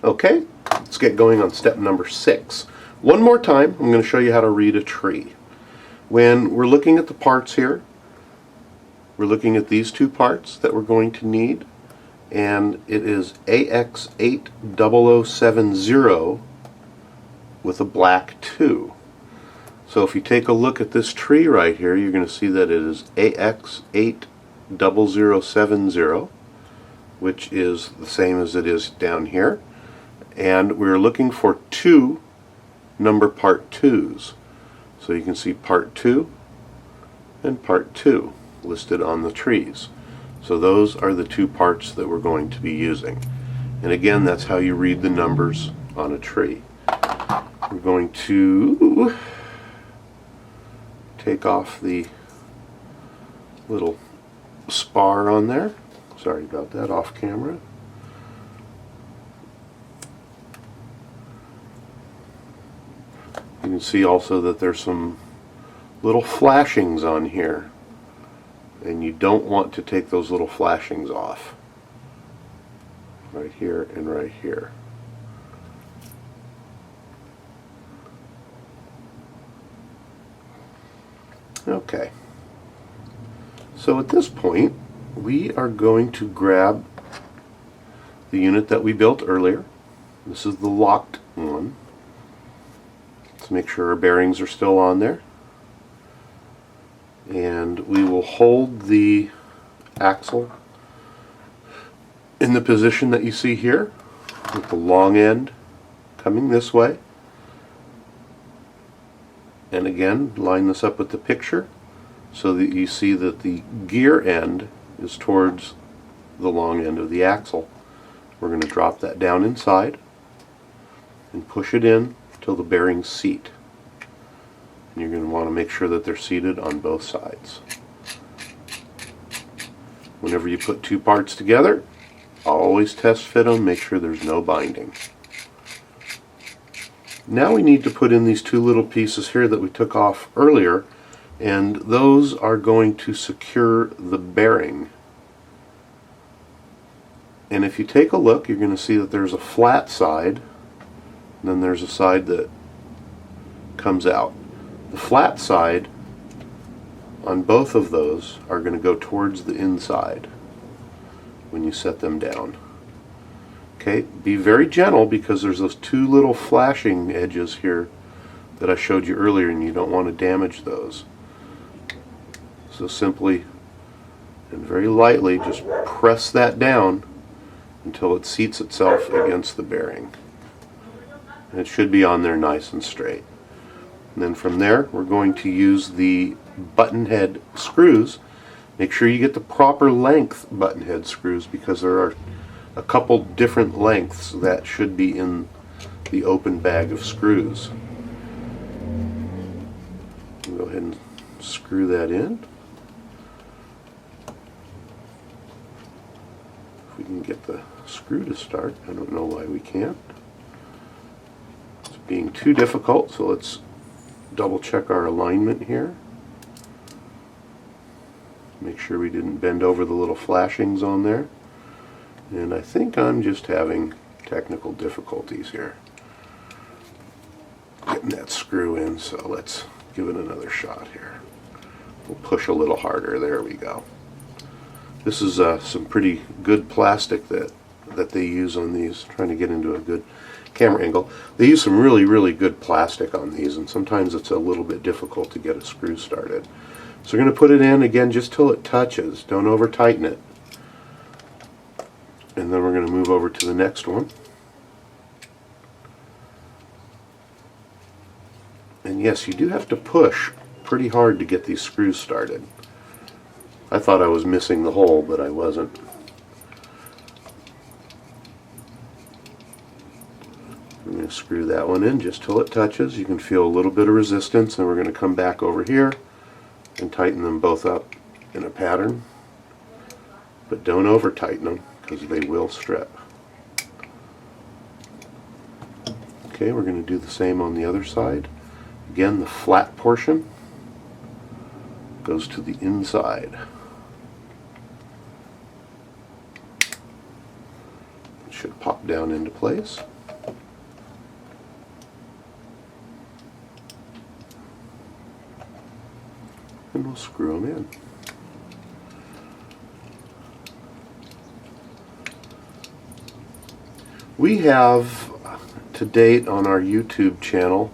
Okay, let's get going on step number 6. One more time, I'm going to show you how to read a tree. When we're looking at the parts here, we're looking at these two parts that we're going to need, and it is AX80070 with a black 2. So if you take a look at this tree right here, you're going to see that it is AX80070, which is the same as it is down here. And we're looking for 2 number part 2s. So you can see part 2 and part 2 listed on the trees. So those are the 2 parts that we're going to be using. And again, that's how you read the numbers on a tree. We're going to take off the little spar on there. Sorry about that, off camera. You can see also that there's some little flashings on here, and you don't want to take those little flashings off. Right here and right here. Okay. So at this point, we are going to grab the unit that we built earlier. This is the locked one. Let's make sure our bearings are still on there. And we will hold the axle in the position that you see here, with the long end coming this way. And again, line this up with the picture so that you see that the gear end is towards the long end of the axle. We're going to drop that down inside and push it in till the bearings seat. And you're going to want to make sure that they're seated on both sides. Whenever you put 2 parts together, always test fit them, make sure there's no binding. Now we need to put in these 2 little pieces here that we took off earlier, and those are going to secure the bearing. And if you take a look, you're going to see that there's a flat side, and then there's a side that comes out. The flat side on both of those are going to go towards the inside when you set them down. Okay, be very gentle because there's those 2 little flashing edges here that I showed you earlier, and you don't want to damage those. So simply and very lightly just press that down until it seats itself against the bearing. And it should be on there nice and straight. And then from there, we're going to use the button head screws. Make sure you get the proper length button head screws, because there are a couple different lengths that should be in the open bag of screws. Go ahead and screw that in. If we can get the screw to start. I don't know why we can't. It's being too difficult, so let's double check our alignment here. Make sure we didn't bend over the little flashings on there. And I think I'm just having technical difficulties here getting that screw in, so let's give it another shot here. We'll push a little harder. There we go. This is some pretty good plastic that they use on these, trying to get into a good camera angle. They use some really good plastic on these, and sometimes it's a little bit difficult to get a screw started. So we're going to put it in again just till it touches. Don't over tighten it. And then we're going to move over to the next one. And yes, you do have to push pretty hard to get these screws started. I thought I was missing the hole, but I wasn't. I'm going to screw that one in just till it touches. You can feel a little bit of resistance, and we're going to come back over here and tighten them both up in a pattern. But don't over tighten them, because they will strip. Okay, we're going to do the same on the other side. Again, the flat portion goes to the inside. It should pop down into place. And we'll screw them in. We have, to date on our YouTube channel,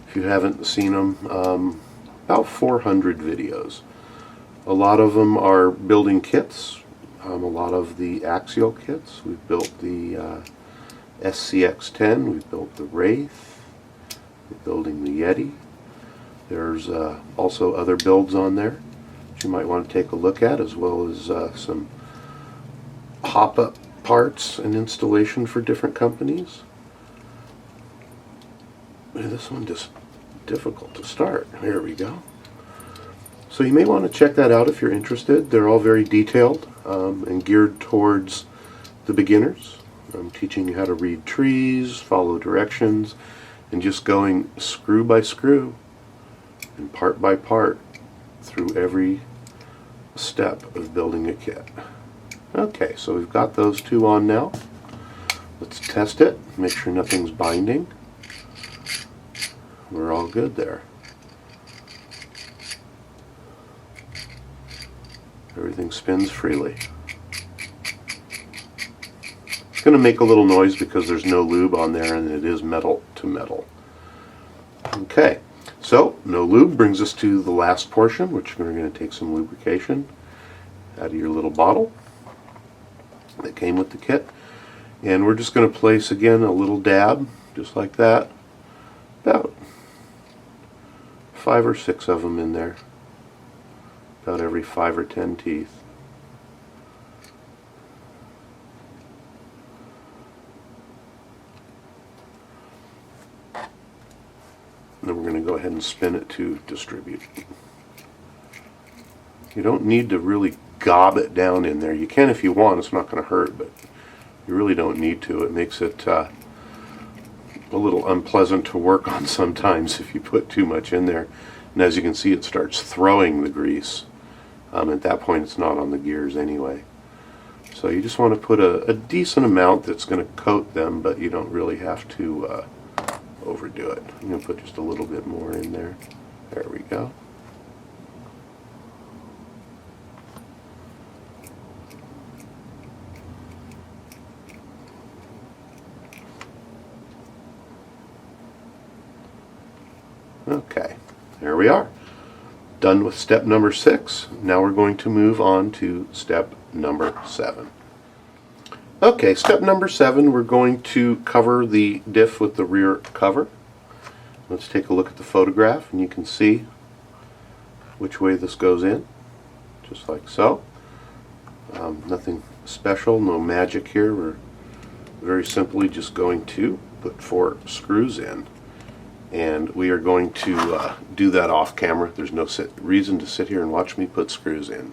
if you haven't seen them, about 400 videos. A lot of them are building kits, a lot of the Axial kits. We've built the SCX-10, we've built the Wraith, we're building the Yeti. There's also other builds on there that you might want to take a look at, as well as some hop-up parts and installation for different companies. This one just difficult to start. Here we go. So you may want to check that out if you're interested. They're all very detailed and geared towards the beginners. I'm teaching you how to read trees, follow directions, and just going screw by screw and part by part through every step of building a kit. Okay, so we've got those two on now. Let's test it, make sure nothing's binding. We're all good there. Everything spins freely. It's going to make a little noise because there's no lube on there and it is metal to metal. Okay, so no lube brings us to the last portion, which we're going to take some lubrication out of your little bottle that came with the kit. And we're just going to place again a little dab, just like that. About 5 or 6 of them in there. About every 5 or 10 teeth. And then we're going to go ahead and spin it to distribute. You don't need to really gob it down in there. You can if you want, it's not going to hurt, but you really don't need to. It makes it a little unpleasant to work on sometimes if you put too much in there. And as you can see, it starts throwing the grease. At that point, it's not on the gears anyway. So you just want to put a decent amount that's going to coat them, but you don't really have to overdo it. I'm going to put just a little bit more in there. There we go. Okay, there we are. Done with step number 6. Now we're going to move on to step number 7. Okay, step number 7, we're going to cover the diff with the rear cover. Let's take a look at the photograph and you can see which way this goes in, just like so. Nothing special, no magic here. We're very simply just going to put 4 screws in. And we are going to do that off camera. There's no reason to sit here and watch me put screws in.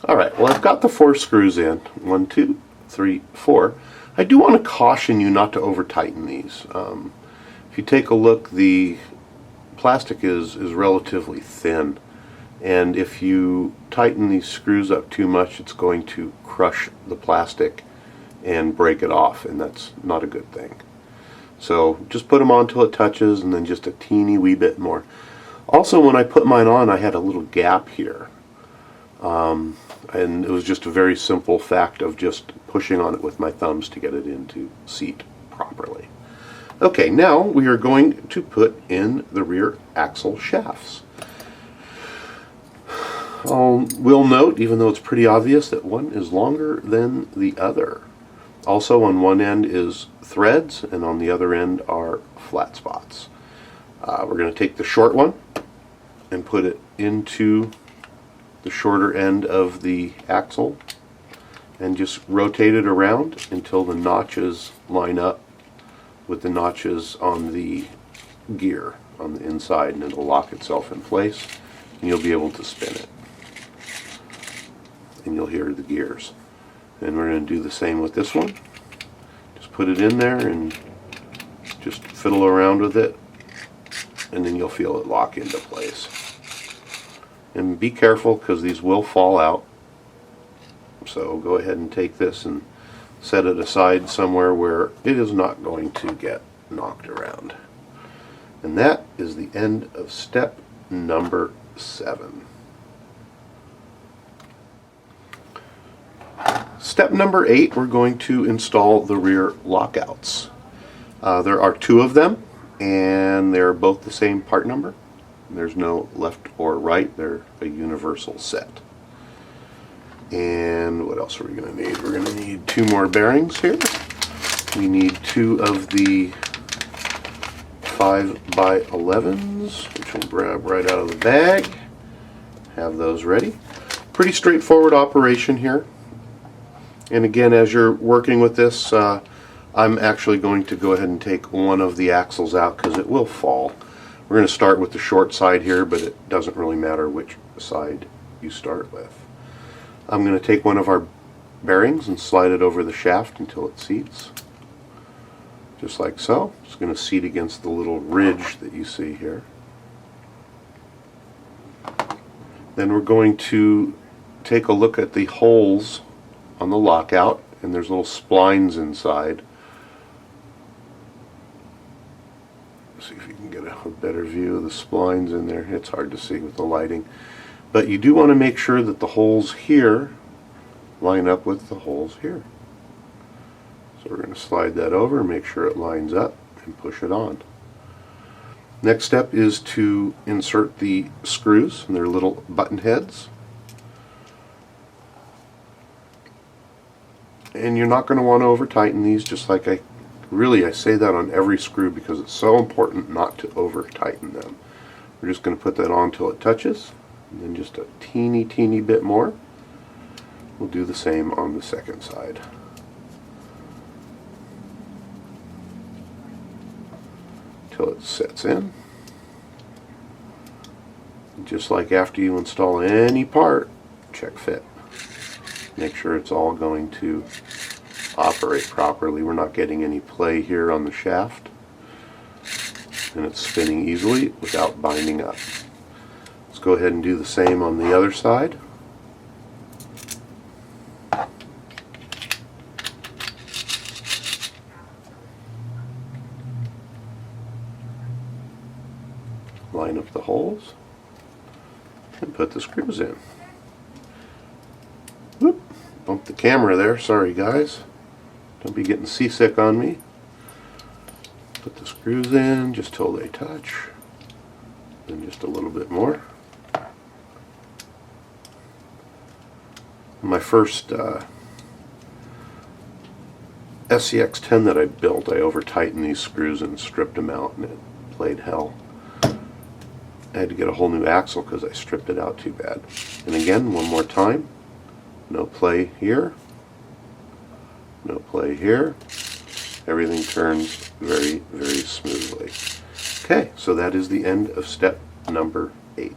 Alright, well I've got the 4 screws in. 1, 2, 3, 4. I do want to caution you not to over tighten these. If you take a look, the plastic is relatively thin. And if you tighten these screws up too much, it's going to crush the plastic and break it off, and that's not a good thing. So just put them on till it touches, and then just a teeny wee bit more. Also, when I put mine on, I had a little gap here. And it was just a very simple fact of just pushing on it with my thumbs to get it into seat properly. Okay, now we are going to put in the rear axle shafts. We'll note, even though it's pretty obvious, that one is longer than the other. Also, on one end is threads, and on the other end are flat spots. We're going to take the short one and put it into the shorter end of the axle and just rotate it around until the notches line up with the notches on the gear on the inside, and it'll lock itself in place and you'll be able to spin it. And you'll hear the gears. And we're going to do the same with this one. Just put it in there and just fiddle around with it, and then you'll feel it lock into place. And be careful because these will fall out. So go ahead and take this and set it aside somewhere where it is not going to get knocked around. And that is the end of step number 7. Step number 8, we're going to install the rear lockouts. There are 2 of them, and they're both the same part number. There's no left or right, they're a universal set. And what else are we going to need? We're going to need 2 more bearings here. We need 2 of the 5x11s, which we'll grab right out of the bag. Have those ready. Pretty straightforward operation here. And again, as you're working with this, I'm actually going to go ahead and take one of the axles out because it will fall. We're going to start with the short side here, but it doesn't really matter which side you start with. I'm going to take one of our bearings and slide it over the shaft until it seats. Just like so. It's going to seat against the little ridge that you see here. Then we're going to take a look at the holes on the lockout, and there's little splines inside. See if you can get a better view of the splines in there. It's hard to see with the lighting. But you do want to make sure that the holes here line up with the holes here. So we're going to slide that over and make sure it lines up and push it on. Next step is to insert the screws, and they're little button heads. And you're not going to want to over tighten these, just like I say that on every screw because it's so important not to over tighten them. We're just going to put that on until it touches, and then just a teeny bit more. We'll do the same on the second side. Till it sets in. Just like after you install any part, check fit. Make sure it's all going to operate properly. We're not getting any play here on the shaft, and it's spinning easily without binding up. Let's go ahead and do the same on the other side. Line up the holes and put the screws in. Whoop, bumped the camera there, sorry guys. Don't be getting seasick on me. Put the screws in just till they touch, then just a little bit more. My first SCX-10 that I built, I over tightened these screws and stripped them out, and it played hell. I had to get a whole new axle because I stripped it out too bad. And again, one more time. No play here. No play here. Everything turns very smoothly. Okay, so that is the end of step number 8.